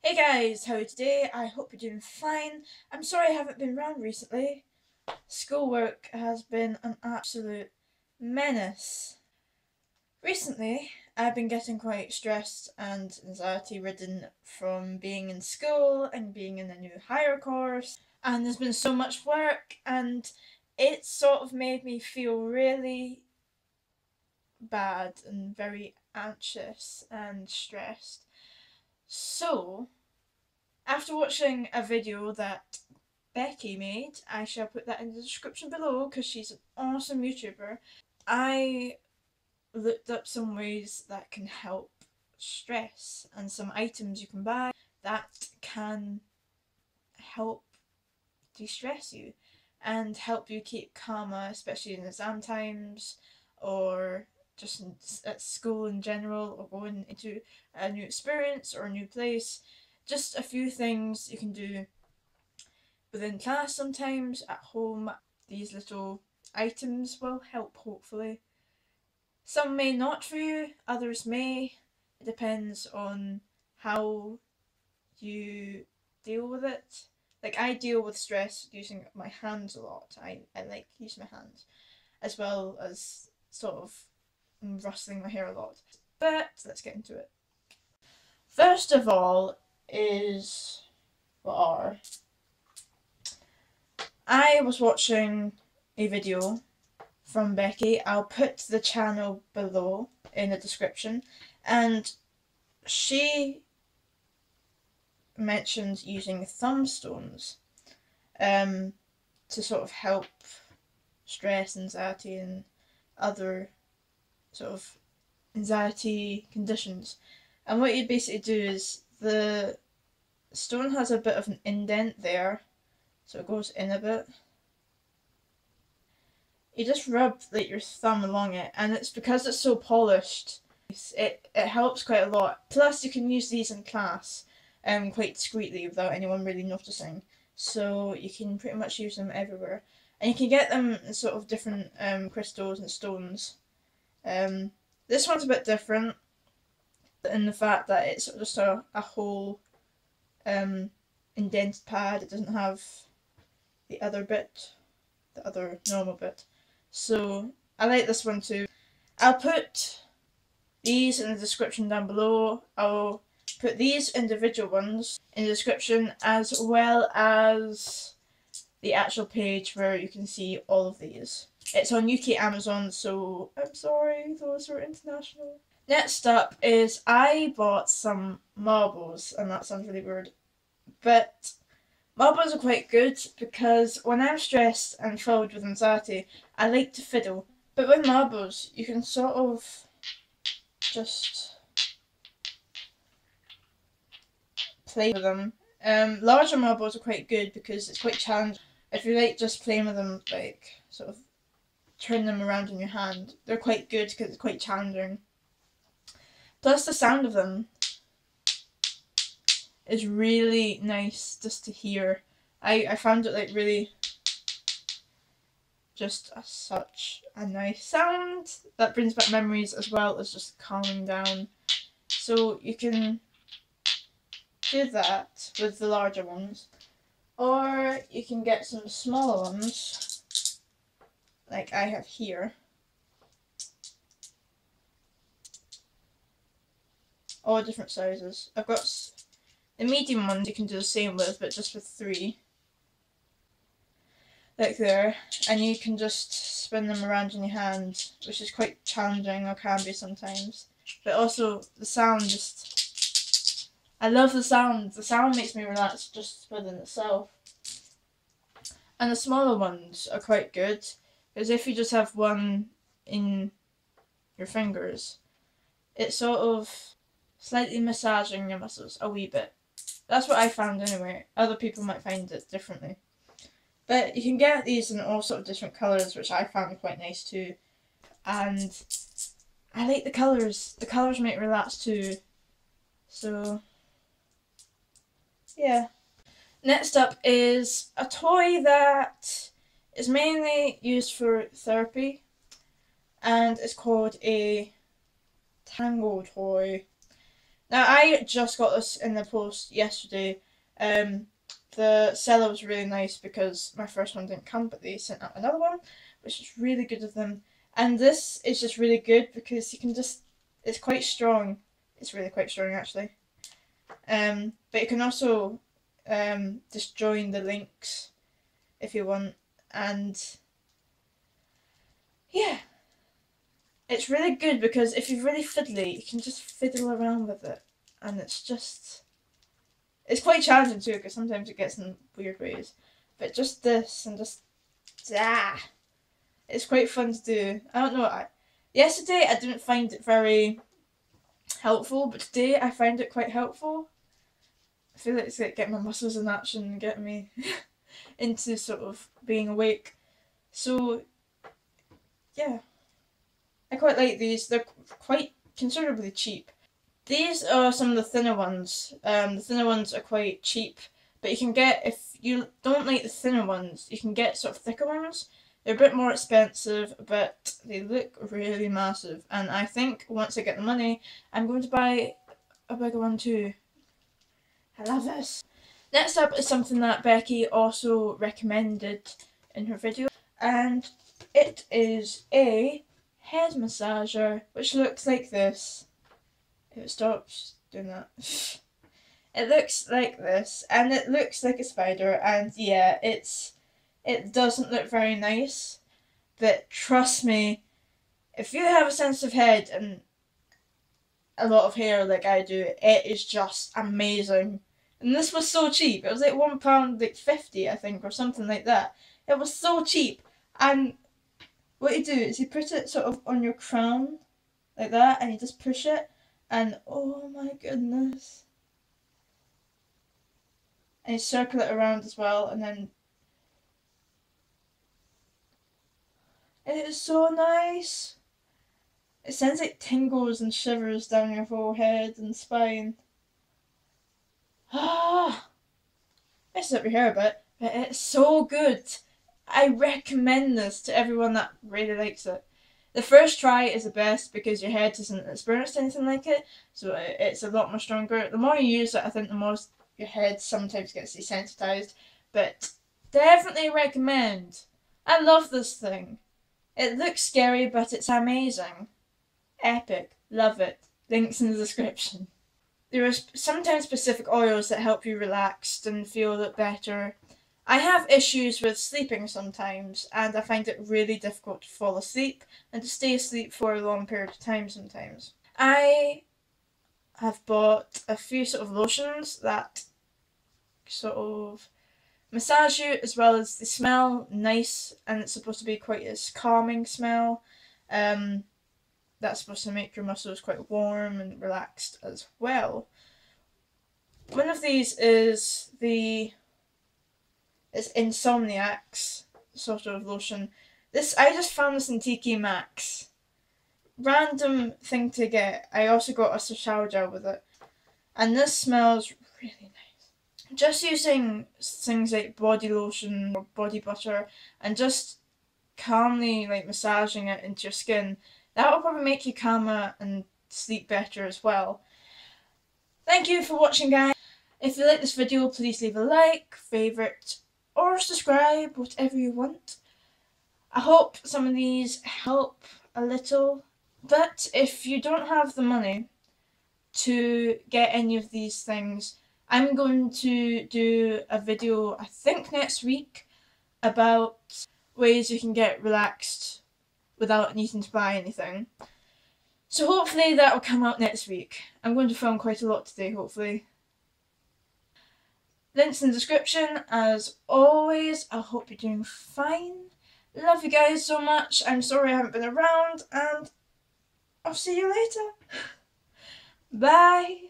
Hey guys, how are you today? I hope you're doing fine. I'm sorry I haven't been around recently. Schoolwork has been an absolute menace. Recently, I've been getting quite stressed and anxiety ridden from being in school and being in a new higher course, and there's been so much work, and it sort of made me feel really bad and very anxious and stressed. So, after watching a video that Becky made, I shall put that in the description below because she's an awesome YouTuber, I looked up some ways that can help stress and some items you can buy that can help de-stress you and help you keep calmer, especially in exam times or just at school in general or going into a new experience or a new place. Just a few things you can do within class sometimes, at home. These little items will help, hopefully. Some may not for you, others may. It depends on how you deal with it. Like, I deal with stress using my hands a lot. I like using my hands, as well as sort of rustling my hair a lot. But let's get into it. First of all is what are I was watching a video from Becky. I'll put the channel below in the description, and she mentioned using thumb stones to sort of help stress, anxiety, and other sort of anxiety conditions. And what you basically do is the stone has a bit of an indent there, so it goes in a bit. You just rub like your thumb along it, and it's because it's so polished. It helps quite a lot. Plus, you can use these in class, quite discreetly without anyone really noticing. So you can pretty much use them everywhere, and you can get them in sort of different crystals and stones. This one's a bit different in the fact that it's just a whole indented pad. It doesn't have the other bit, the other normal bit. So I like this one too. I'll put these in the description down below. I'll put these individual ones in the description, as well as the actual page where you can see all of these. It's on UK Amazon, so I'm sorry those are international. Next up is I bought some marbles, and that sounds really weird, but marbles are quite good because when I'm stressed and filled with anxiety, I like to fiddle. But with marbles, you can sort of just play with them. Larger marbles are quite good because it's quite challenging. If you like just playing with them, like sort of turn them around in your hand, they're quite good because it's quite challenging. Plus the sound of them is really nice just to hear. I found it like really just such a nice sound that brings back memories, as well as just calming down. So you can do that with the larger ones, or you can get some smaller ones like I have here. All different sizes. I've got the medium ones you can do the same with, but just with 3. Like there, and you can just spin them around in your hand, which is quite challenging, or can be sometimes. But also the sound just, I love the sound. The sound makes me relax just within itself. And the smaller ones are quite good, because if you just have one in your fingers, it's sort of slightly massaging your muscles a wee bit. That's what I found anyway. Other people might find it differently. But you can get these in all sort of different colours, which I found quite nice too. And I like the colours. The colours make me relax too. So, yeah. Next up is a toy that is mainly used for therapy. And it's called a tango toy. Now, I just got this in the post yesterday. The seller was really nice because my first one didn't come, but they sent out another one, which is really good of them. And this is just really good because you can just, it's quite strong. It's really quite strong actually. But you can also just join the links if you want, and yeah, it's really good because if you're really fiddly, you can just fiddle around with it, and it's quite challenging too because sometimes it gets in weird ways. But just this and just it's quite fun to do. I don't know. Yesterday I didn't find it very helpful, but today I find it quite helpful. I feel like it's like getting my muscles in action and getting me into sort of being awake. So yeah, I quite like these. They're quite considerably cheap. These are some of the thinner ones. The thinner ones are quite cheap, but you can get, if you don't like the thinner ones, you can get sort of thicker ones. They're a bit more expensive, but they look really massive. And I think once I get the money, I'm going to buy a bigger one too. I love this. Next up is something that Becky also recommended in her video, and it is a head massager, which looks like this. If it stops doing that. It looks like this, and it looks like a spider, and yeah, it doesn't look very nice, but trust me, if you have a sensitive head and a lot of hair like I do, it is just amazing. And this was so cheap. It was like £1 like 50, I think, or something like that. It was so cheap. And what you do is you put it sort of on your crown like that, and you just push it, and oh my goodness. And you circle it around as well, and then it is so nice. It sends like tingles and shivers down your whole head and spine. Ah, messes up your hair a bit, but it's so good. I recommend this to everyone that really likes it. The first try is the best because your head isn't experienced anything like it, so it's a lot more stronger. The more you use it, I think the more your head sometimes gets desensitized, but definitely recommend. I love this thing. It looks scary, but it's amazing. Epic. Love it. Links in the description. There are sometimes specific oils that help you relax and feel a bit better. I have issues with sleeping sometimes, and I find it really difficult to fall asleep and to stay asleep for a long period of time sometimes. I have bought a few sort of lotions that sort of massage you, as well as they smell nice, and it's supposed to be quite a calming smell. That's supposed to make your muscles quite warm and relaxed as well. One of these is it's Insomniac's sort of lotion. I just found this in TK Maxx. Random thing to get. I also got a shower gel with it. And this smells really nice. Just using things like body lotion or body butter and just calmly like massaging it into your skin, that will probably make you calmer and sleep better as well. Thank you for watching, guys. If you like this video, please leave a like, favourite, or subscribe, whatever you want. I hope some of these help a little, but if you don't have the money to get any of these things, I'm going to do a video, I think next week, about ways you can get relaxed without needing to buy anything. So hopefully that will come out next week. I'm going to film quite a lot today, hopefully. Links in the description, as always. I hope you're doing fine. Love you guys so much. I'm sorry I haven't been around, and I'll see you later. Bye.